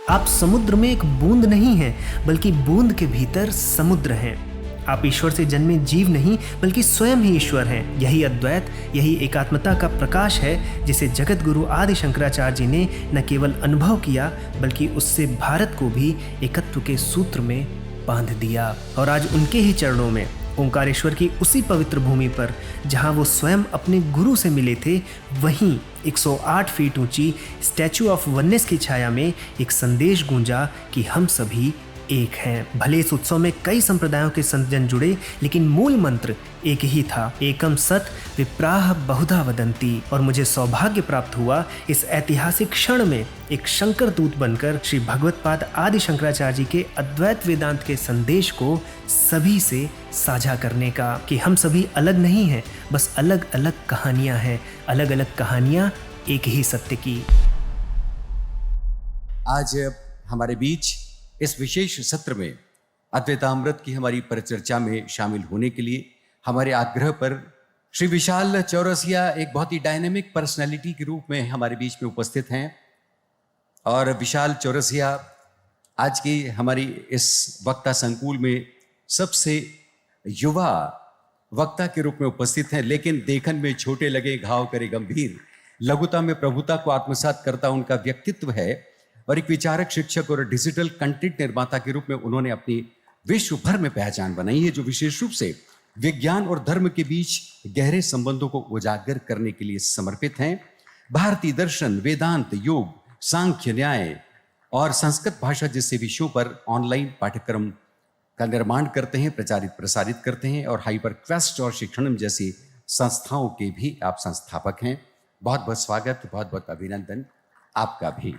आप समुद्र में एक बूंद नहीं हैं, बल्कि बूंद के भीतर समुद्र हैं। आप ईश्वर से जन्मे जीव नहीं, बल्कि स्वयं ही ईश्वर हैं। यही अद्वैत, यही एकात्मता का प्रकाश है, जिसे जगत गुरु आदि शंकराचार्य जी ने न केवल अनुभव किया, बल्कि उससे भारत को भी एकत्व के सूत्र में बांध दिया। और आज उनके ही चरणों में, ओंकारेश्वर की उसी पवित्र भूमि पर जहां वो स्वयं अपने गुरु से मिले थे, वहीं 108 फीट ऊंची स्टैचू ऑफ वननेस की छाया में एक संदेश गूंजा कि हम सभी एक हैं। भले इस उत्सव में कई संप्रदायों के संतजन जुड़े, लेकिन मूल मंत्र एक ही था, एकम सत विप्राह बहुधा वदंती। और मुझे सौभाग्य प्राप्त हुआ इस ऐतिहासिक क्षण में एक शंकर दूत बनकर श्री भगवत्पाद आदि शंकराचार्य जी के अद्वैत वेदांत के संदेश को सभी से साझा करने का, कि हम सभी अलग नहीं हैं, बस अलग अलग कहानियां हैं, अलग अलग कहानियां एक ही सत्य की। आज हमारे बीच इस विशेष सत्र में अद्वैतामृत की हमारी परिचर्चा में शामिल होने के लिए हमारे आग्रह पर श्री विशाल चौरसिया एक बहुत ही डायनेमिक पर्सनैलिटी के रूप में हमारे बीच में उपस्थित हैं। और विशाल चौरसिया आज की हमारी इस वक्ता संकुल में सबसे युवा वक्ता के रूप में उपस्थित हैं, लेकिन देखन में छोटे लगे घाव करे गंभीर, लघुता में प्रभुता को आत्मसात करता उनका व्यक्तित्व है। और एक विचारक, शिक्षक और डिजिटल कंटेंट निर्माता के रूप में उन्होंने अपनी विश्व भर में पहचान बनाई है, जो विशेष रूप से विज्ञान और धर्म के बीच गहरे संबंधों को उजागर करने के लिए समर्पित हैं। भारतीय दर्शन, वेदांत, योग, सांख्य, न्याय और संस्कृत भाषा जैसे विषयों पर ऑनलाइन पाठ्यक्रम का निर्माण करते हैं, प्रचारित प्रसारित करते हैं। और हाइपर क्वेस्ट और शिक्षणम जैसी संस्थाओं के भी आप संस्थापक हैं। बहुत बहुत स्वागत, बहुत बहुत अभिनंदन आपका भी।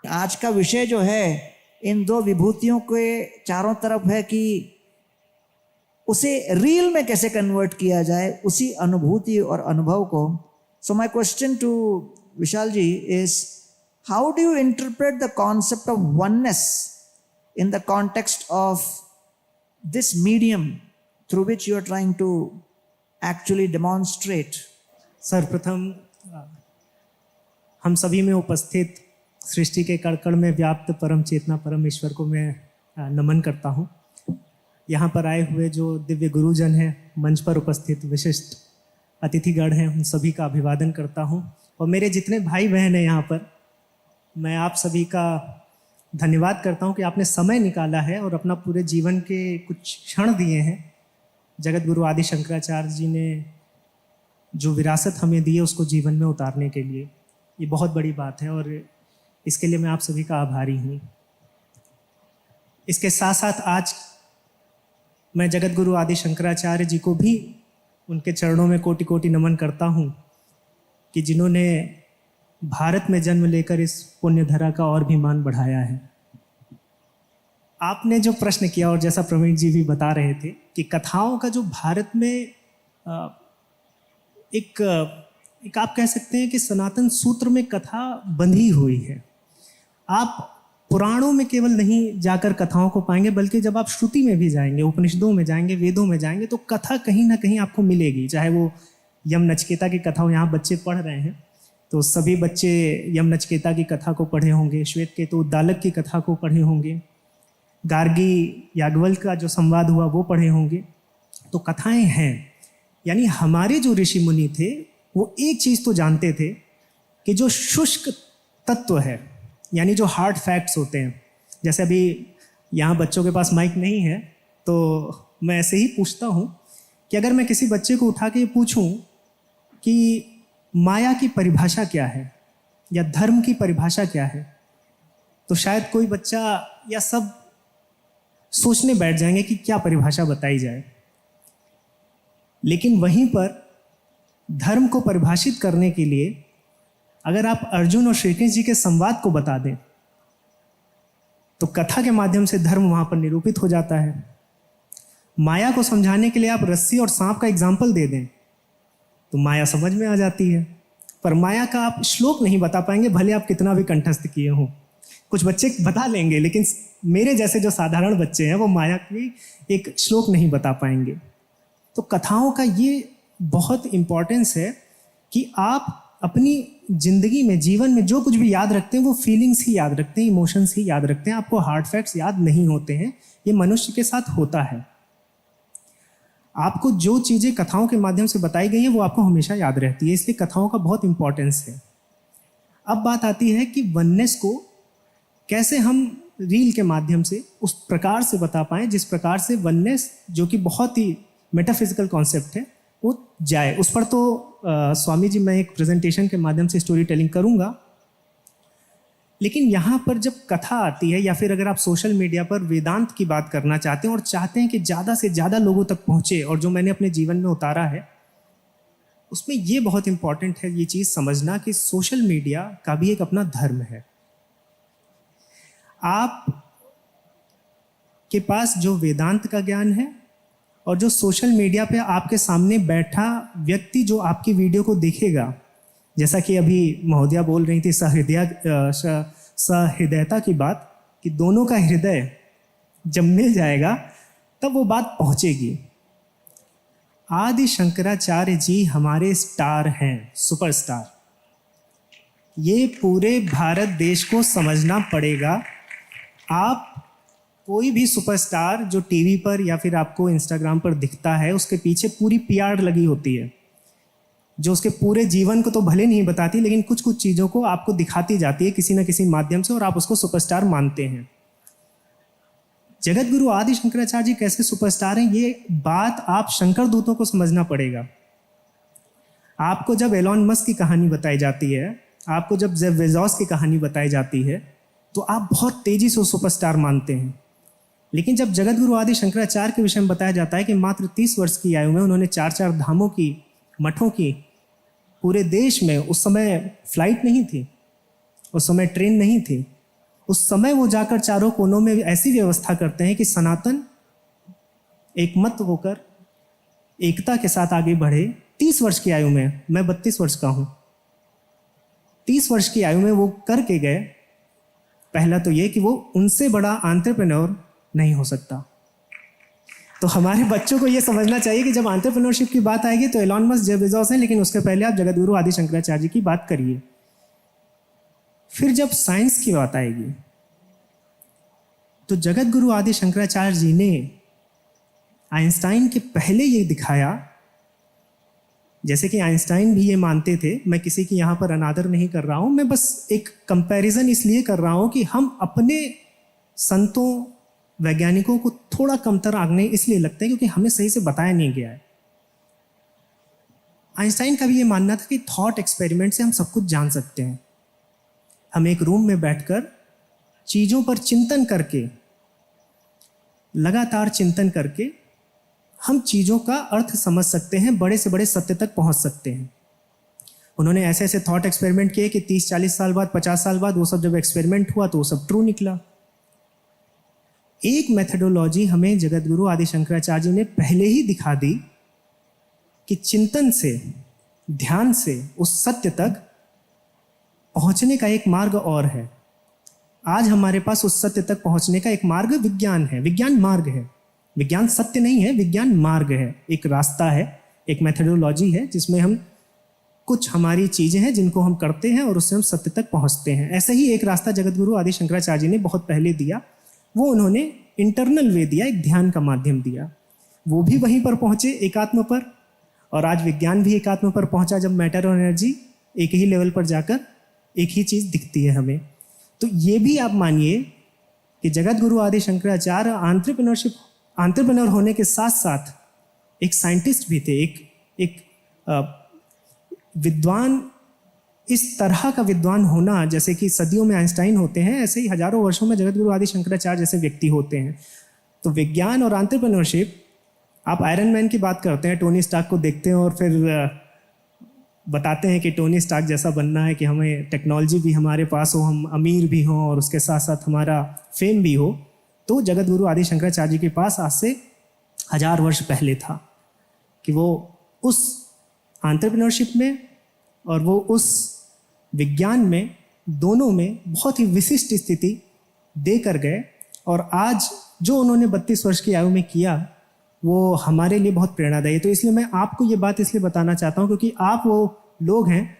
आज का विषय जो है इन दो विभूतियों के चारों तरफ है कि उसे रील में कैसे कन्वर्ट किया जाए, उसी अनुभूति और अनुभव को। So my question to Vishal ji is, how do you interpret the concept of oneness in the context of this medium through which you are trying to actually demonstrate? सर्वप्रथम हम सभी में उपस्थित सृष्टि के कण में व्याप्त परम चेतना परम ईश्वर को मैं नमन करता हूँ। यहाँ पर आए हुए जो दिव्य गुरुजन हैं, मंच पर उपस्थित विशिष्ट अतिथिगण हैं, उन सभी का अभिवादन करता हूँ। और मेरे जितने भाई बहन हैं यहाँ पर, मैं आप सभी का धन्यवाद करता हूँ कि आपने समय निकाला है और अपना पूरे जीवन के कुछ क्षण दिए हैं। जगत गुरु आदि शंकराचार्य जी ने जो विरासत हमें दी है उसको जीवन में उतारने के लिए, ये बहुत बड़ी बात है और इसके लिए मैं आप सभी का आभारी हूँ। इसके साथ साथ आज मैं जगत गुरु आदि शंकराचार्य जी को भी उनके चरणों में कोटि कोटि नमन करता हूँ कि जिन्होंने भारत में जन्म लेकर इस पुण्य धरा का और भी मान बढ़ाया है। आपने जो प्रश्न किया और जैसा प्रवीण जी भी बता रहे थे कि कथाओं का जो भारत में एक आप कह सकते हैं कि सनातन सूत्र में कथा बंधी हुई है। आप पुराणों में केवल नहीं जाकर कथाओं को पाएंगे, बल्कि जब आप श्रुति में भी जाएंगे, उपनिषदों में जाएंगे, वेदों में जाएंगे, तो कथा कहीं ना कहीं आपको मिलेगी। चाहे वो यम नचिकेता की कथा हो, यहाँ बच्चे पढ़ रहे हैं तो सभी बच्चे यम नचिकेता की कथा को पढ़े होंगे, श्वेत केतु उद्दालक की कथा को पढ़े होंगे, गार्गी याज्ञवल्क्य का जो संवाद हुआ वो पढ़े होंगे। तो कथाएं हैं, यानी हमारे जो ऋषि मुनि थे वो एक चीज़ तो जानते थे कि जो शुष्क तत्व है, यानी जो हार्ड फैक्ट्स होते हैं, जैसे अभी यहाँ बच्चों के पास माइक नहीं है तो मैं ऐसे ही पूछता हूँ कि अगर मैं किसी बच्चे को उठा के पूछूं कि माया की परिभाषा क्या है या धर्म की परिभाषा क्या है, तो शायद कोई बच्चा या सब सोचने बैठ जाएंगे कि क्या परिभाषा बताई जाए। लेकिन वहीं पर धर्म को परिभाषित करने के लिए अगर आप अर्जुन और श्री कृष्ण जी के संवाद को बता दें तो कथा के माध्यम से धर्म वहां पर निरूपित हो जाता है। माया को समझाने के लिए आप रस्सी और सांप का एग्जाम्पल दे दें तो माया समझ में आ जाती है, पर माया का आप श्लोक नहीं बता पाएंगे, भले आप कितना भी कंठस्थ किए हों। कुछ बच्चे बता लेंगे, लेकिन मेरे जैसे जो साधारण बच्चे हैं वो माया की एक श्लोक नहीं बता पाएंगे। तो कथाओं का ये बहुत इम्पोर्टेंस है कि आप अपनी जिंदगी में, जीवन में जो कुछ भी याद रखते हैं वो फीलिंग्स ही याद रखते हैं, इमोशंस ही याद रखते हैं। आपको हार्ड फैक्ट्स याद नहीं होते हैं। ये मनुष्य के साथ होता है। आपको जो चीज़ें कथाओं के माध्यम से बताई गई हैं वो आपको हमेशा याद रहती है, इसलिए कथाओं का बहुत इंपॉर्टेंस है। अब बात आती है कि वननेस को कैसे हम रील के माध्यम से उस प्रकार से बता पाएं जिस प्रकार से वननेस, जो कि बहुत ही मेटाफिजिकल कॉन्सेप्ट है, वो जाए। उस पर तो स्वामी जी मैं एक प्रेजेंटेशन के माध्यम से स्टोरी टेलिंग करूँगा, लेकिन यहाँ पर जब कथा आती है या फिर अगर आप सोशल मीडिया पर वेदांत की बात करना चाहते हैं और चाहते हैं कि ज़्यादा से ज़्यादा लोगों तक पहुँचे, और जो मैंने अपने जीवन में उतारा है उसमें ये बहुत इंपॉर्टेंट है ये चीज़ समझना कि सोशल मीडिया का भी एक अपना धर्म है। आप के पास जो वेदांत का ज्ञान है और जो सोशल मीडिया पे आपके सामने बैठा व्यक्ति जो आपकी वीडियो को देखेगा, जैसा कि अभी महोदया बोल रही थी सहृदयता की बात, कि दोनों का हृदय जब मिल जाएगा तब वो बात पहुंचेगी। आदि शंकराचार्य जी हमारे स्टार हैं, सुपरस्टार। ये पूरे भारत देश को समझना पड़ेगा। आप कोई भी सुपरस्टार जो टीवी पर या फिर आपको इंस्टाग्राम पर दिखता है, उसके पीछे पूरी पीआर लगी होती है जो उसके पूरे जीवन को तो भले नहीं बताती, लेकिन कुछ कुछ चीज़ों को आपको दिखाती जाती है किसी न किसी माध्यम से, और आप उसको सुपरस्टार मानते हैं। जगत गुरु आदि शंकराचार्य जी कैसे सुपरस्टार हैं, ये बात आप शंकर दूतों को समझना पड़ेगा। आपको जब एलॉन मस्क की कहानी बताई जाती है, आपको जब जेफ बेजोस की कहानी बताई जाती है, तो आप बहुत तेजी से सुपरस्टार मानते हैं। लेकिन जब जगत गुरु आदि शंकराचार्य के विषय में बताया जाता है कि मात्र 30 वर्ष की आयु में उन्होंने 4 धामों की, मठों की, पूरे देश में, उस समय फ्लाइट नहीं थी, उस समय ट्रेन नहीं थी, उस समय वो जाकर चारों कोनों में ऐसी व्यवस्था करते हैं कि सनातन एक मत होकर एकता के साथ आगे बढ़े। 30 वर्ष की आयु में, मैं 32 वर्ष का हूँ, 30 वर्ष की आयु में वो करके गए। पहला तो ये कि वो उनसे बड़ा एंटरप्रेन्योर नहीं हो सकता। तो हमारे बच्चों को ये समझना चाहिए कि जब एंटरप्रेन्योरशिप की बात आएगी तो एलॉन मस्क, जेफ बेजोस हैं, लेकिन उसके पहले आप जगत गुरु आदि शंकराचार्य जी की बात करिए। फिर जब साइंस की बात आएगी तो जगत गुरु आदि शंकराचार्य जी ने आइंस्टाइन के पहले ये दिखाया, जैसे कि आइंस्टाइन भी ये मानते थे, मैं किसी की यहाँ पर अनादर नहीं कर रहा हूँ, मैं बस एक कंपैरिजन इसलिए कर रहा हूँ कि हम अपने संतों, वैज्ञानिकों को थोड़ा कमतर आंकने इसलिए लगते हैं क्योंकि हमें सही से बताया नहीं गया है। आइंस्टाइन का भी ये मानना था कि थॉट एक्सपेरिमेंट से हम सब कुछ जान सकते हैं। हम एक रूम में बैठकर चीज़ों पर चिंतन करके, लगातार चिंतन करके हम चीज़ों का अर्थ समझ सकते हैं, बड़े से बड़े सत्य तक पहुंच सकते हैं। उन्होंने ऐसे ऐसे थॉट एक्सपेरिमेंट किए कि 30-40 साल बाद, 50 साल बाद वो सब जब एक्सपेरिमेंट हुआ तो वो सब ट्रू निकला। एक मेथडोलॉजी हमें जगत गुरु आदि शंकराचार्य जी ने पहले ही दिखा दी कि चिंतन से, ध्यान से उस सत्य तक पहुंचने का एक मार्ग और है। आज हमारे पास उस सत्य तक पहुंचने का एक मार्ग विज्ञान है, विज्ञान मार्ग है। विज्ञान सत्य नहीं है, विज्ञान मार्ग है, एक रास्ता है, एक मेथडोलॉजी है जिसमें हम कुछ हमारी चीज़ें हैं जिनको हम करते हैं और उससे हम सत्य तक पहुंचते हैं। ऐसा ही एक रास्ता जगत गुरु आदि शंकराचार्य जी ने बहुत पहले दिया। वो उन्होंने इंटरनल वे दिया, एक ध्यान का माध्यम दिया। वो भी वहीं पर पहुंचे, एकात्म पर, और आज विज्ञान भी एकात्म पर पहुंचा जब मैटर और एनर्जी एक ही लेवल पर जाकर एक ही चीज़ दिखती है हमें। तो ये भी आप मानिए कि जगत गुरु आदि शंकराचार्य एंटरप्रेन्योर होने के साथ साथ एक साइंटिस्ट भी थे, एक विद्वान। इस तरह का विद्वान होना, जैसे कि सदियों में आइंस्टाइन होते हैं, ऐसे ही हजारों वर्षों में जगत गुरु आदि शंकराचार्य जैसे व्यक्ति होते हैं। तो विज्ञान और एंटरप्रेन्योरशिप, आप आयरन मैन की बात करते हैं, टोनी स्टार्क को देखते हैं और फिर बताते हैं कि टोनी स्टार्क जैसा बनना है कि हमें टेक्नोलॉजी भी हमारे पास हो, हम अमीर भी हों और उसके साथ साथ हमारा फेम भी हो। तो जगत गुरु आदि शंकराचार्य जी के पास आज से 1000 वर्ष पहले था कि वो उस एंटरप्रेन्योरशिप में और वो उस विज्ञान में, दोनों में बहुत ही विशिष्ट स्थिति दे कर गए। और आज जो उन्होंने 32 वर्ष की आयु में किया वो हमारे लिए बहुत प्रेरणादायी है। तो इसलिए मैं आपको ये बात इसलिए बताना चाहता हूँ क्योंकि आप वो लोग हैं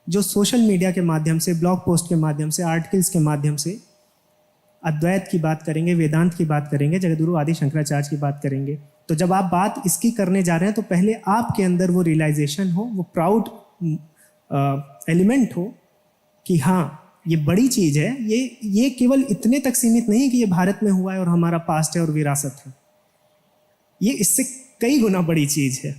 जो सोशल मीडिया के माध्यम से, ब्लॉग पोस्ट के माध्यम से, आर्टिकल्स के माध्यम से अद्वैत की बात करेंगे, वेदांत की बात करेंगे, जगद्गुरु आदि शंकराचार्य की बात करेंगे, तो जब आप बात इसकी करने जा रहे हैं तो पहले आपके अंदर वो रियलाइजेशन हो, वो प्राउड एलिमेंट हो कि हाँ ये बड़ी चीज़ है, ये केवल इतने तक सीमित नहीं कि ये भारत में हुआ है और हमारा पास्ट है और विरासत है, ये इससे कई गुना बड़ी चीज़ है।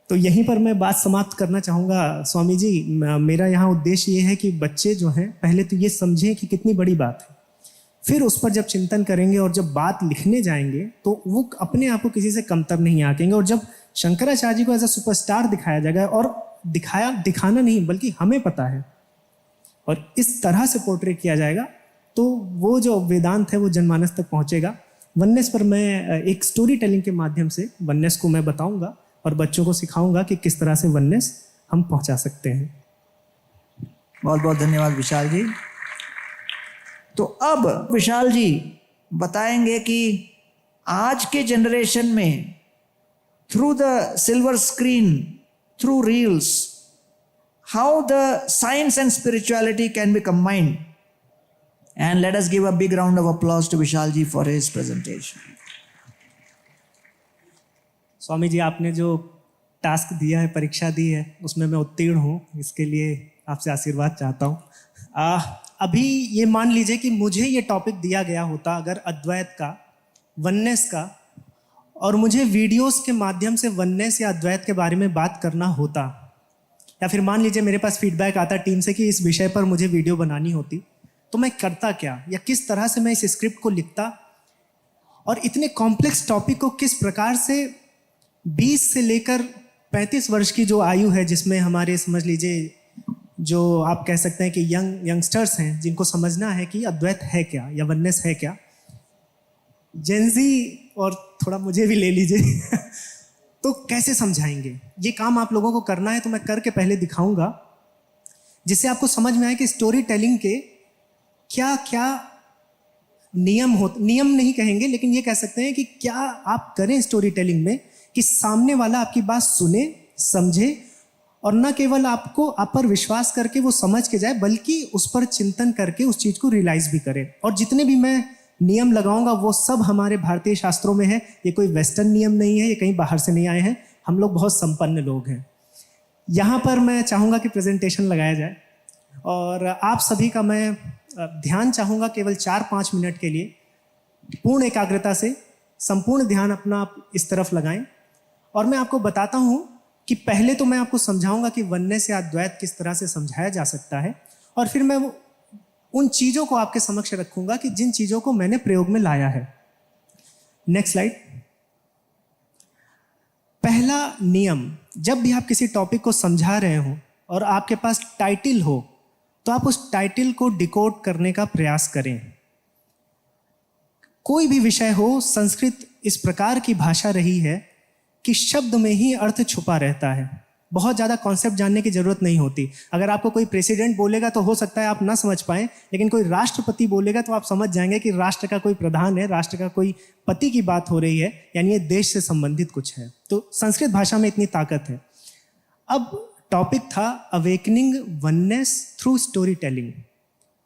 तो यहीं पर मैं बात समाप्त करना चाहूँगा स्वामी जी। मेरा यहाँ उद्देश्य ये है कि बच्चे जो हैं पहले तो ये समझें कि कितनी बड़ी बात है, फिर उस पर जब चिंतन करेंगे और जब बात लिखने जाएंगे तो वो अपने आप को किसी से कमतर नहीं आंकेंगे। और जब शंकराचार्य जी को एज अ सुपरस्टार दिखाया जाएगा, और दिखाना नहीं बल्कि हमें पता है, और इस तरह से पोर्ट्रे किया जाएगा, तो वो जो वेदांत है वो जनमानस तक पहुँचेगा। वननेस पर मैं एक स्टोरी टेलिंग के माध्यम से वननेस को मैं बताऊँगा और बच्चों को सिखाऊंगा कि किस तरह से वननेस हम पहुंचा सकते हैं। बहुत बहुत धन्यवाद विशाल जी। तो अब विशाल जी बताएंगे कि आज के जनरेशन में through the silver screen, through reels, how the science and spirituality can be combined. And let us give a big round of applause to Vishal ji for his presentation. Swami ji, आपने जो टास्क दिया है, परीक्षा दी है, उसमें मैं उत्तीर्ण हूँ, इसके लिए आपसे आशीर्वाद चाहता हूँ। अभी ये मान लीजिए कि मुझे ये टॉपिक दिया गया होता अगर अद्वैत का, वननेस का, और मुझे वीडियोस के माध्यम से वननेस या अद्वैत के बारे में बात करना होता, या फिर मान लीजिए मेरे पास फीडबैक आता टीम से कि इस विषय पर मुझे वीडियो बनानी होती, तो मैं करता क्या, या किस तरह से मैं इस स्क्रिप्ट को लिखता, और इतने कॉम्प्लेक्स टॉपिक को किस प्रकार से 20 से लेकर 35 वर्ष की जो आयु है, जिसमें हमारे समझ लीजिए जो आप कह सकते हैं कि यंगस्टर्स हैं, जिनको समझना है कि अद्वैत है क्या या वननेस है क्या, जेनजी और थोड़ा मुझे भी ले लीजिए तो कैसे समझाएंगे। ये काम आप लोगों को करना है, तो मैं करके पहले दिखाऊंगा, जिससे आपको समझ में आए कि स्टोरी टेलिंग के क्या क्या नियम नहीं कहेंगे, लेकिन ये कह सकते हैं कि क्या आप करें स्टोरी टेलिंग में कि सामने वाला आपकी बात सुने, समझे, और न केवल आपको आप पर विश्वास करके वो समझ के जाए, बल्कि उस पर चिंतन करके उस चीज़ को रियलाइज भी करे। और जितने भी मैं नियम लगाऊंगा वो सब हमारे भारतीय शास्त्रों में है, ये कोई वेस्टर्न नियम नहीं है, ये कहीं बाहर से नहीं आए हैं, हम लोग बहुत संपन्न लोग हैं। यहाँ पर मैं चाहूँगा कि प्रेजेंटेशन लगाया जाए, और आप सभी का मैं ध्यान चाहूँगा केवल 4-5 मिनट के लिए, पूर्ण एकाग्रता से संपूर्ण ध्यान अपना आप इस तरफ लगाएं। और मैं आपको बताता हूँ कि पहले तो मैं आपको समझाऊंगा कि वननेस या अद्वैत किस तरह से समझाया जा सकता है, और फिर मैं उन चीज़ों को आपके समक्ष रखूंगा कि जिन चीज़ों को मैंने प्रयोग में लाया है। Next slide. पहला नियम, जब भी आप किसी टॉपिक को समझा रहे हो और आपके पास टाइटल हो, तो आप उस टाइटल को डिकोड करने का प्रयास करें। कोई भी विषय हो, संस्कृत इस प्रकार की भाषा रही है कि शब्द में ही अर्थ छुपा रहता है, बहुत ज़्यादा कॉन्सेप्ट जानने की जरूरत नहीं होती। अगर आपको कोई प्रेसिडेंट बोलेगा तो हो सकता है आप ना समझ पाएं, लेकिन कोई राष्ट्रपति बोलेगा तो आप समझ जाएंगे कि राष्ट्र का कोई प्रधान है, राष्ट्र का कोई पति की बात हो रही है, यानी ये देश से संबंधित कुछ है। तो संस्कृत भाषा में इतनी ताकत है। अब टॉपिक था awakening oneness through story telling.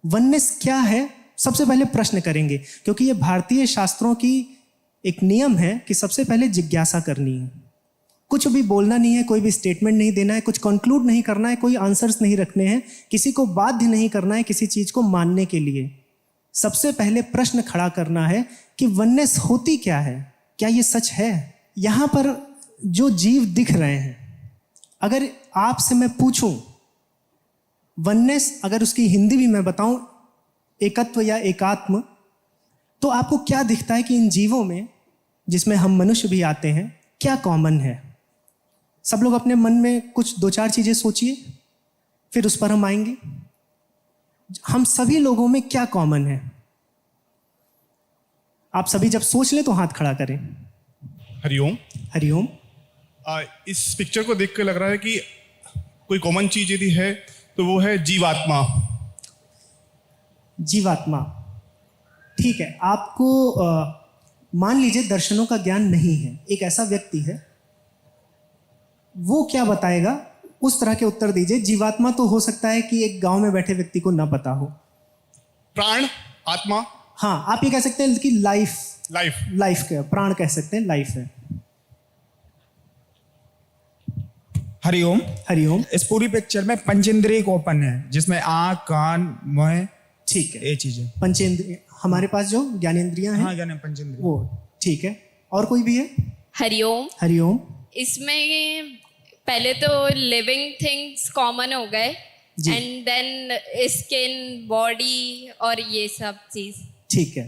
Oneness क्या है, सबसे पहले प्रश्न करेंगे, क्योंकि ये भारतीय शास्त्रों की एक नियम है कि सबसे पहले जिज्ञासा करनी है। कुछ भी बोलना नहीं है, कोई भी स्टेटमेंट नहीं देना है, कुछ कंक्लूड नहीं करना है, कोई आंसर्स नहीं रखने हैं, किसी को बाध्य नहीं करना है किसी चीज को मानने के लिए। सबसे पहले प्रश्न खड़ा करना है कि वननेस होती क्या है, क्या ये सच है। यहां पर जो जीव दिख रहे हैं, अगर आपसे मैं पूछूं वननेस, अगर उसकी हिंदी भी मैं बताऊं एकत्व या एकात्म, तो आपको क्या दिखता है कि इन जीवों में, जिसमें हम मनुष्य भी आते हैं, क्या कॉमन है। सब लोग अपने मन में कुछ 2-4 चीजें सोचिए, फिर उस पर हम आएंगे। हम सभी लोगों में क्या कॉमन है, आप सभी जब सोच लें तो हाथ खड़ा करें। हरिओम। हरिओम। इस पिक्चर को देख कर लग रहा है कि कोई कॉमन चीज यदि है तो वो है जीवात्मा। जीवात्मा, ठीक है। आपको मान लीजिए दर्शनों का ज्ञान नहीं है, एक ऐसा व्यक्ति है, वो क्या बताएगा उस तरह के उत्तर दीजिए। जीवात्मा तो हो सकता है कि एक गांव में बैठे व्यक्ति को ना पता हो। प्राण, आत्मा, हाँ, आप ये कह सकते हैं कि लाइफ लाइफ। का प्राण कह सकते हैं, लाइफ है। हरिओम। हरिओम। इस पूरी पिक्चर में पंचेंद्रिय ओपन है, जिसमें आँख, कान, मुंह, ठीक है, ये चीजें। पंचेंद्रिय हमारे पास जो ज्ञानेंद्रियां हैं, हाँ, ज्ञान पंचेंद्रिय। वो ठीक है। और कोई भी है? हरिओम। हरिओम। इसमें पहले तो लिविंग थिंग्स कॉमन हो गए, जी। एंड देन स्किन, बॉडी और ये सब चीज। ठीक है,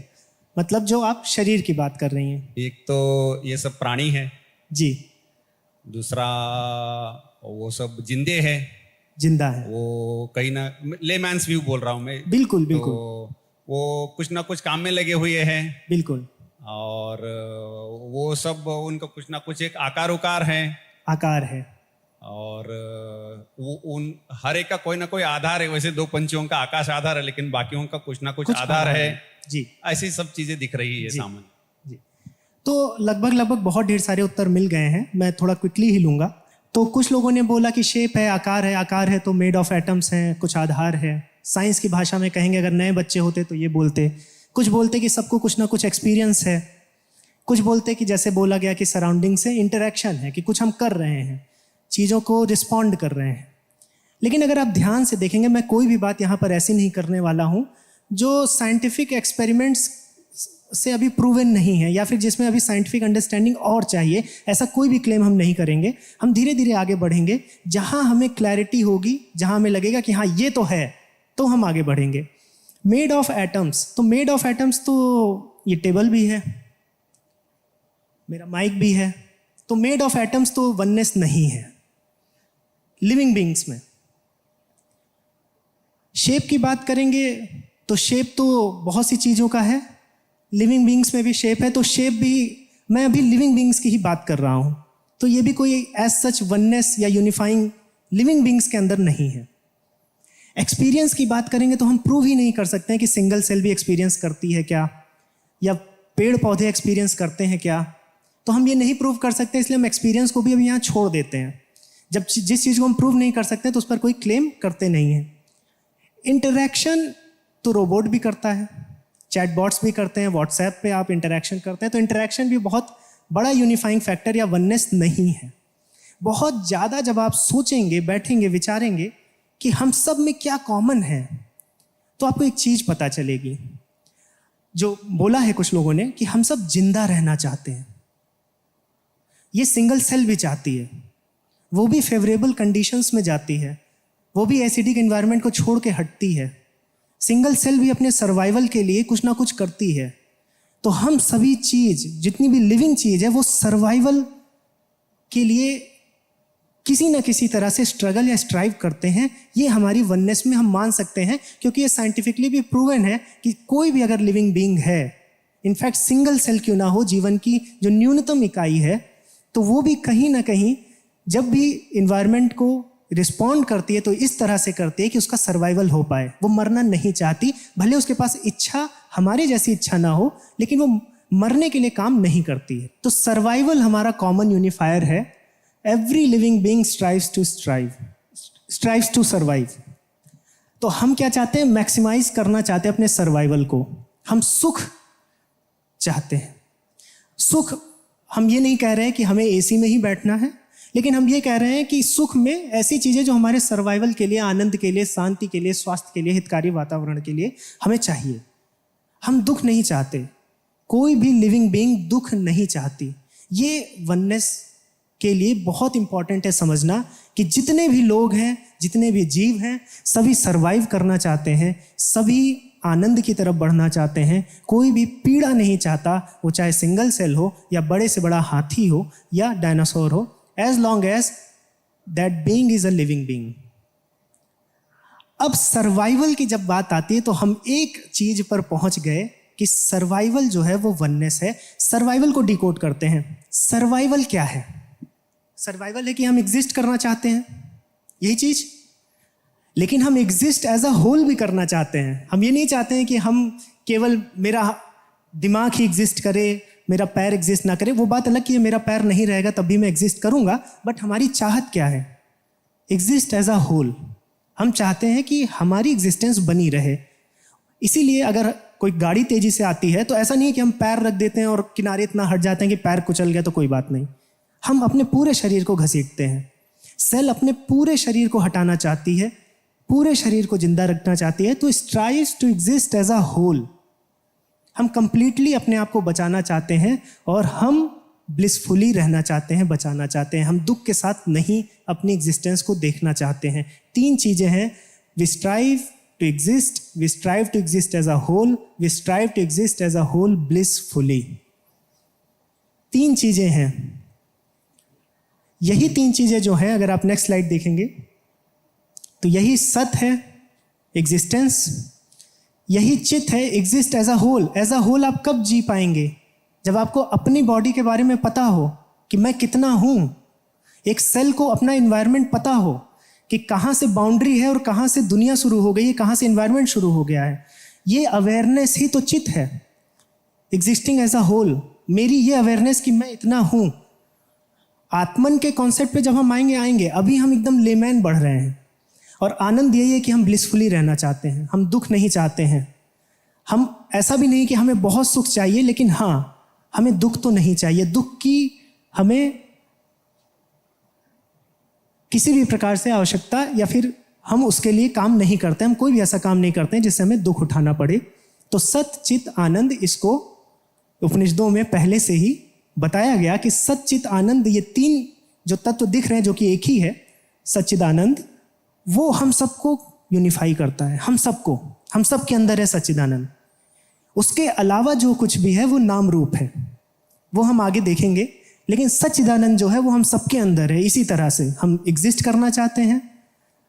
मतलब जो आप शरीर की बात कर रही हैं। एक तो ये सब प्राणी है, जी, दूसरा वो सब जिंदे है, जिंदा है। वो कहीं ना लेमैन्स व्यू बोल रहा हूँ मैं। बिल्कुल बिल्कुल तो वो कुछ ना कुछ काम में लगे हुए हैं, बिल्कुल। और वो सब उनका कुछ ना कुछ एक आकार उकार है, आकार है। और वो उन हर एक का कोई ना कोई आधार है। वैसे दो पंछियों का आकाश आधार है, लेकिन बाकियों का कुछ ना कुछ आधार है। जी, ऐसी सब चीजें दिख रही है जी। सामने। तो लगभग बहुत ढेर सारे उत्तर मिल गए हैं। मैं थोड़ा क्विकली ही लूँगा। तो कुछ लोगों ने बोला कि शेप है, आकार है तो मेड ऑफ एटम्स हैं, कुछ आधार है। साइंस की भाषा में कहेंगे, अगर नए बच्चे होते तो ये बोलते। कुछ बोलते कि सबको कुछ ना कुछ एक्सपीरियंस है। कुछ बोलते कि जैसे बोला गया कि सराउंडिंग से इंटरेक्शन है, कि कुछ हम कर रहे हैं, चीज़ों को रिस्पॉन्ड कर रहे हैं। लेकिन अगर आप ध्यान से देखेंगे, मैं कोई भी बात यहाँ पर ऐसी नहीं करने वाला हूँ जो साइंटिफिक एक्सपेरिमेंट्स से अभी प्रूवन नहीं है, या फिर जिसमें अभी साइंटिफिक अंडरस्टैंडिंग और चाहिए। ऐसा कोई भी क्लेम हम नहीं करेंगे। हम धीरे धीरे आगे बढ़ेंगे। जहाँ हमें क्लैरिटी होगी, जहाँ हमें लगेगा कि हाँ ये तो है, तो हम आगे बढ़ेंगे। मेड ऑफ एटम्स, तो मेड ऑफ एटम्स तो ये टेबल भी है, मेरा माइक भी है। तो मेड ऑफ एटम्स तो वननेस नहीं है लिविंग बींग्स में। शेप की बात करेंगे तो शेप तो बहुत सी चीज़ों का है। लिविंग बींग्स में भी शेप है, तो शेप भी मैं अभी लिविंग बींग्स की ही बात कर रहा हूँ। तो ये भी कोई एज सच वननेस या यूनिफाइंग लिविंग बींग्स के अंदर नहीं है। एक्सपीरियंस की बात करेंगे तो हम प्रूव ही नहीं कर सकते हैं कि सिंगल सेल भी एक्सपीरियंस करती है क्या, या पेड़ पौधे एक्सपीरियंस करते हैं क्या। तो हम ये नहीं प्रूव कर सकते, इसलिए हम एक्सपीरियंस को भी अभी यहाँ छोड़ देते हैं। जब जिस चीज़ को हम प्रूव नहीं कर सकते तो उस पर कोई क्लेम करते नहीं हैं। इंटरैक्शन तो रोबोट भी करता है, चैटबॉट्स भी करते हैं, व्हाट्सएप पे आप इंटरैक्शन करते हैं। तो इंटरैक्शन भी बहुत बड़ा यूनिफाइंग फैक्टर या वननेस नहीं है। बहुत ज़्यादा जब आप सोचेंगे, बैठेंगे, विचारेंगे कि हम सब में क्या कॉमन है, तो आपको एक चीज़ पता चलेगी। जो बोला है कुछ लोगों ने कि हम सब जिंदा रहना चाहते हैं। ये सिंगल सेल भी चाहती है, वो भी फेवरेबल कंडीशंस में जाती है, वो भी एसिडिक एनवायरनमेंट को छोड़ के हटती है। सिंगल सेल भी अपने सर्वाइवल के लिए कुछ ना कुछ करती है। तो हम सभी चीज़, जितनी भी लिविंग चीज़ है, वो सर्वाइवल के लिए किसी ना किसी तरह से स्ट्रगल या स्ट्राइव करते हैं। ये हमारी वननेस में हम मान सकते हैं, क्योंकि ये साइंटिफिकली भी प्रूवन है कि कोई भी अगर लिविंग बीइंग है, इनफैक्ट सिंगल सेल क्यों ना हो, जीवन की जो न्यूनतम इकाई है, तो वो भी कहीं ना कहीं जब भी इन्वायरमेंट को रिस्पॉन्ड करती है तो इस तरह से करती है कि उसका सर्वाइवल हो पाए। वो मरना नहीं चाहती, भले उसके पास इच्छा हमारे जैसी इच्छा ना हो, लेकिन वो मरने के लिए काम नहीं करती है। तो सर्वाइवल हमारा कॉमन यूनिफायर है। Every living being strives to survive. तो हम क्या चाहते हैं? मैक्सिमाइज करना चाहते हैं अपने सर्वाइवल को। हम सुख चाहते हैं। सुख, हम ये नहीं कह रहे हैं कि हमें एसी में ही बैठना है, लेकिन हम ये कह रहे हैं कि सुख में ऐसी चीज़ें जो हमारे सर्वाइवल के लिए, आनंद के लिए, शांति के लिए, स्वास्थ्य के लिए, हितकारी वातावरण के लिए हमें चाहिए। हम दुख नहीं चाहते। कोई भी लिविंग बीइंग दुख नहीं चाहती। ये वननेस के लिए बहुत इंपॉर्टेंट है समझना कि जितने भी लोग हैं, जितने भी जीव हैं, सभी सर्वाइव करना चाहते हैं, सभी आनंद की तरफ बढ़ना चाहते हैं। कोई भी पीड़ा नहीं चाहता, वो चाहे सिंगल सेल हो या बड़े से बड़ा हाथी हो या डायनासोर हो, as long as that being is a living being। अब सर्वाइवल की जब बात आती है तो हम एक चीज पर पहुंच गए कि सर्वाइवल जो है वो वननेस है। सर्वाइवल को डिकोड करते हैं। सर्वाइवल क्या है? सर्वाइवल है कि हम एग्जिस्ट करना चाहते हैं, यही चीज। लेकिन हम एग्जिस्ट एज अ होल भी करना चाहते हैं। हम ये नहीं चाहते हैं कि हम केवल मेरा दिमाग ही एग्जिस्ट करे, मेरा पैर एग्जिस्ट ना करे। वो बात अलग कि मेरा पैर नहीं रहेगा तब भी मैं एग्जिस्ट करूंगा, बट हमारी चाहत क्या है? Exist as a whole. हम चाहते हैं कि हमारी एग्जिस्टेंस बनी रहे। इसीलिए अगर कोई गाड़ी तेजी से आती है तो ऐसा नहीं है कि हम पैर रख देते हैं और किनारे इतना हट जाते हैं कि पैर कुचल गया तो कोई बात नहीं। हम अपने पूरे शरीर को घसीटते हैं। सेल अपने पूरे शरीर को हटाना चाहती है, पूरे शरीर को जिंदा रखना चाहती है, तो strives to exist as a whole. हम कंप्लीटली अपने आप को बचाना चाहते हैं और हम ब्लिसफुली रहना चाहते हैं, बचाना चाहते हैं। हम दुख के साथ नहीं अपनी एग्जिस्टेंस को देखना चाहते हैं। 3 चीजें हैं, we strive to exist, we strive to exist as a whole, we strive to exist as a whole blissfully. 3 चीजें हैं। यही 3 चीजें जो हैं, अगर आप नेक्स्ट स्लाइड देखेंगे तो यही सत है, एग्जिस्टेंस, यही चित है, exist as a whole. As a whole आप कब जी पाएंगे? जब आपको अपनी बॉडी के बारे में पता हो कि मैं कितना हूं। एक सेल को अपना इन्वायरमेंट पता हो कि कहाँ से बाउंड्री है और कहाँ से दुनिया शुरू हो गई है, कहाँ से इन्वायरमेंट शुरू हो गया है। ये अवेयरनेस ही तो चित है, एग्जिस्टिंग एज अ होल। मेरी ये अवेयरनेस कि मैं इतना हूं। आत्मन के कॉन्सेप्ट पे जब हम आएंगे, अभी हम एकदम लेमैन बढ़ रहे हैं। और आनंद यही है कि हम ब्लिसफुली रहना चाहते हैं, हम दुख नहीं चाहते हैं। हम ऐसा भी नहीं कि हमें बहुत सुख चाहिए, लेकिन हाँ, हमें दुख तो नहीं चाहिए। दुख की हमें किसी भी प्रकार से आवश्यकता या फिर हम उसके लिए काम नहीं करते। हम कोई भी ऐसा काम नहीं करते हैं जिससे हमें दुख उठाना पड़े। तो सत चित आनंद, इसको उपनिषदों में पहले से ही बताया गया कि सत चित आनंद, ये 3 जो तत्व दिख रहे हैं जो कि एक ही है, सच्चिदानंद, वो हम सबको यूनिफाई करता है। हम सब के अंदर है सच्चिदानंद। उसके अलावा जो कुछ भी है वो नाम रूप है, वो हम आगे देखेंगे। लेकिन सच्चिदानंद जो है वो हम सबके अंदर है। इसी तरह से हम एग्जिस्ट करना चाहते हैं।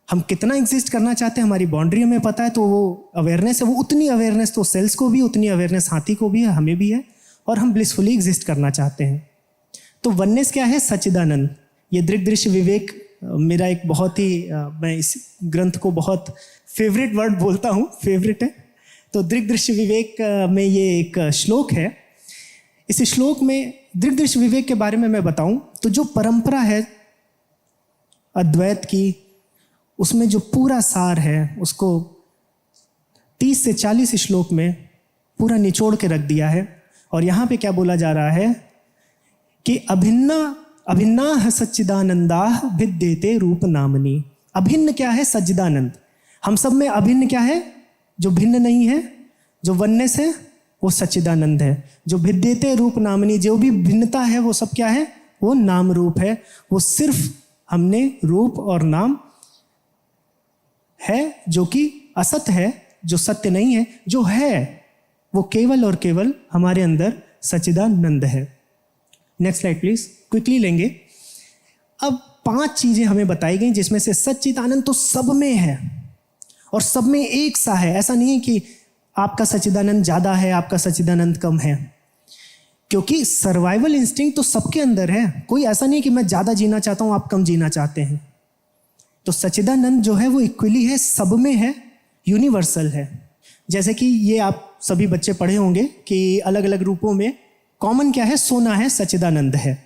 हम कितना एग्जिस्ट करना चाहते हैं हमारी बाउंड्री हमें पता है, तो वो अवेयरनेस है। वो उतनी अवेयरनेस तो सेल्स को भी, उतनी अवेयरनेस हाथी को भी है, हमें भी है। और हम ब्लिसफुली एग्जिस्ट करना चाहते हैं। तो वननेस क्या है? सच्चिदानंद। ये दृग्दृश्य विवेक मेरा एक बहुत ही मैं इस ग्रंथ को बहुत फेवरेट वर्ड बोलता हूँ, फेवरेट है। तो दृग्दृश्य विवेक में ये एक श्लोक है। इस श्लोक में दृग्दृश्य विवेक के बारे में मैं बताऊं तो जो परंपरा है अद्वैत की, उसमें जो पूरा सार है उसको 30 से 40 श्लोक में पूरा निचोड़ के रख दिया है। और यहाँ पे क्या बोला जा रहा है कि अभिन्ना सच्चिदानंदा भिद्येते रूप नामनी। अभिन्न क्या है? सच्चिदानंद। हम सब में अभिन्न क्या है? जो भिन्न नहीं है, जो वननेस है, वो सच्चिदानंद है। जो भिद्येते रूप नामनी, जो भी भिन्नता है वो सब क्या है? वो नाम रूप है। वो सिर्फ हमने रूप और नाम है जो कि असत है, जो सत्य नहीं है। जो है वो केवल और केवल हमारे अंदर सच्चिदानंद है। नेक्स्ट स्लाइड प्लीज, क्विकली लेंगे। अब 5 चीजें हमें बताई गई जिसमें से सच्चिदानंद तो सब में है और सब में एक सा है। ऐसा नहीं है कि आपका सच्चिदानंद ज्यादा है, आपका सच्चिदानंद कम है, क्योंकि सर्वाइवल इंस्टिंक्ट तो सबके अंदर है। कोई ऐसा नहीं कि मैं ज्यादा जीना चाहता हूं, आप कम जीना चाहते हैं। तो सच्चिदानंद जो है वो इक्वली है, सब में है, यूनिवर्सल है। जैसे कि ये आप सभी बच्चे पढ़े होंगे कि अलग अलग रूपों में कॉमन क्या है? सोना है, सच्चिदानंद है।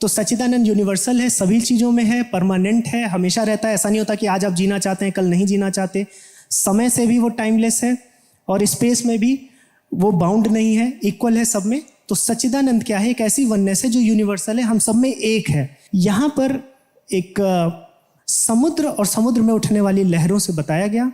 तो सच्चिदानंद यूनिवर्सल है, सभी चीजों में है, परमानेंट है, हमेशा रहता है। ऐसा नहीं होता कि आज आप जीना चाहते हैं, कल नहीं जीना चाहते। समय से भी वो टाइमलेस है और स्पेस में भी वो बाउंड नहीं है, इक्वल है सब में। तो सच्चिदानंद क्या है? एक ऐसी वननेस है जो यूनिवर्सल है, हम सब में एक है। यहाँ पर एक समुद्र और समुद्र में उठने वाली लहरों से बताया गया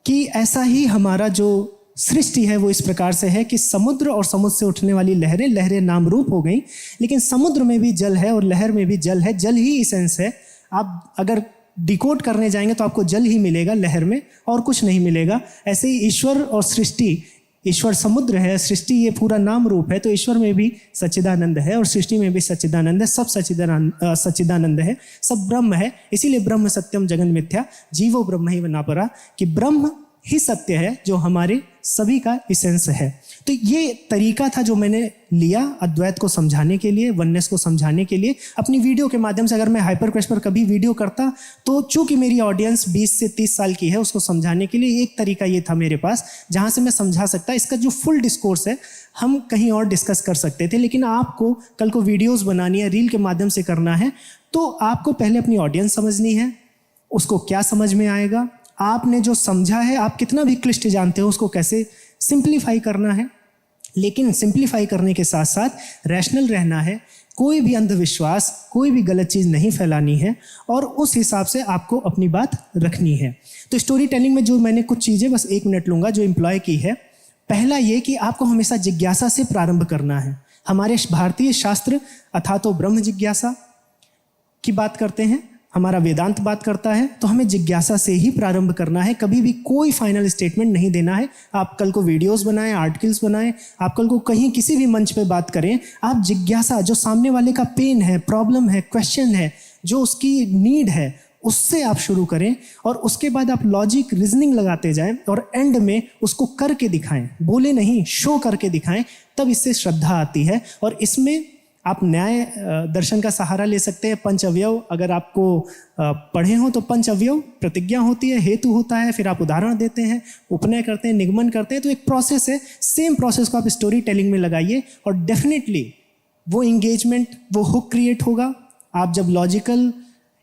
कि ऐसा ही हमारा जो सृष्टि है वो इस प्रकार से है कि समुद्र और समुद्र से उठने वाली लहरें नाम रूप हो गई, लेकिन समुद्र में भी जल है और लहर में भी जल है। जल ही इसेंस है। आप अगर डिकोड करने जाएंगे तो आपको जल ही मिलेगा लहर में, और कुछ नहीं मिलेगा। ऐसे ही ईश्वर और सृष्टि, ईश्वर समुद्र है, सृष्टि ये पूरा नाम रूप है। तो ईश्वर में भी सच्चिदानंद है और सृष्टि में भी सच्चिदानंद है। सब सच्चिदानंद है, सब ब्रह्म है। इसीलिए ब्रह्म सत्यम जगन मिथ्या जीवो ब्रह्म ही नापरा, कि ब्रह्म ही सत्य है जो हमारे सभी का इसेंस है। तो ये तरीका था जो मैंने लिया अद्वैत को समझाने के लिए, वननेस को समझाने के लिए। अपनी वीडियो के माध्यम से अगर मैं हाइपरक्वेस्ट पर कभी वीडियो करता तो चूंकि मेरी ऑडियंस 20 से 30 साल की है, उसको समझाने के लिए एक तरीका ये था मेरे पास जहाँ से मैं समझा सकता। इसका जो फुल डिस्कोर्स है हम कहीं और डिस्कस कर सकते थे, लेकिन आपको कल को वीडियोज़ बनानी है, रील के माध्यम से करना है, तो आपको पहले अपनी ऑडियंस समझनी है, उसको क्या समझ में आएगा, आपने जो समझा है आप कितना भी क्लिष्ट जानते हो उसको कैसे सिंप्लीफाई करना है। लेकिन सिंप्लीफाई करने के साथ साथ रैशनल रहना है, कोई भी अंधविश्वास, कोई भी गलत चीज़ नहीं फैलानी है और उस हिसाब से आपको अपनी बात रखनी है। तो स्टोरी टेलिंग में जो मैंने कुछ चीज़ें बस 1 मिनट लूँगा जो एम्प्लॉय की है। पहला ये कि आपको हमेशा जिज्ञासा से प्रारंभ करना है। हमारे भारतीय शास्त्र अथा तो ब्रह्म जिज्ञासा की बात करते हैं, हमारा वेदांत बात करता है, तो हमें जिज्ञासा से ही प्रारंभ करना है। कभी भी कोई फाइनल स्टेटमेंट नहीं देना है। आप कल को वीडियोस बनाएं, आर्टिकल्स बनाएं, आप कल को कहीं किसी भी मंच पे बात करें, आप जिज्ञासा, जो सामने वाले का पेन है, प्रॉब्लम है, क्वेश्चन है, जो उसकी नीड है, उससे आप शुरू करें और उसके बाद आप लॉजिक, रीजनिंग लगाते जाएं और एंड में उसको करके दिखाएं, बोले नहीं, शो करके दिखाएं। तब इससे श्रद्धा आती है और इसमें आप न्याय दर्शन का सहारा ले सकते हैं। पंच अवयव अगर आपको पढ़े हो तो पंच अवयव, प्रतिज्ञा होती है, हेतु होता है, फिर आप उदाहरण देते हैं, उपनय करते हैं, निगमन करते हैं। तो एक प्रोसेस है। सेम प्रोसेस को आप स्टोरी टेलिंग में लगाइए और डेफिनेटली वो इंगेजमेंट, वो हुक क्रिएट होगा। आप जब लॉजिकल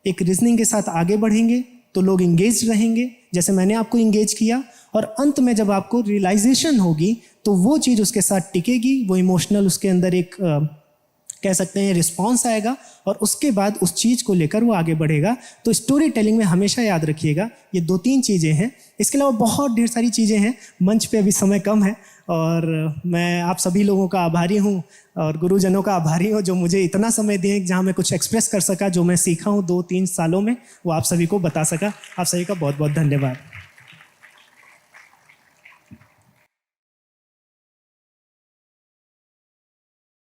एक रीजनिंग के साथ आगे बढ़ेंगे तो लोग इंगेज रहेंगे, जैसे मैंने आपको इंगेज किया। और अंत में जब आपको रियलाइजेशन होगी तो वो चीज़ उसके साथ टिकेगी, वो इमोशनल उसके अंदर एक कह सकते हैं रिस्पॉन्स आएगा और उसके बाद उस चीज़ को लेकर वो आगे बढ़ेगा। तो स्टोरी टेलिंग में हमेशा याद रखिएगा ये 2-3 चीज़ें हैं। इसके अलावा बहुत ढेर सारी चीज़ें हैं। मंच पे अभी समय कम है और मैं आप सभी लोगों का आभारी हूँ और गुरुजनों का आभारी हूँ जो मुझे इतना समय दिए जहाँ मैं कुछ एक्सप्रेस कर सका, जो मैं सीखा हूँ 2-3 सालों में, वो आप सभी को बता सका। आप सभी का बहुत बहुत धन्यवाद।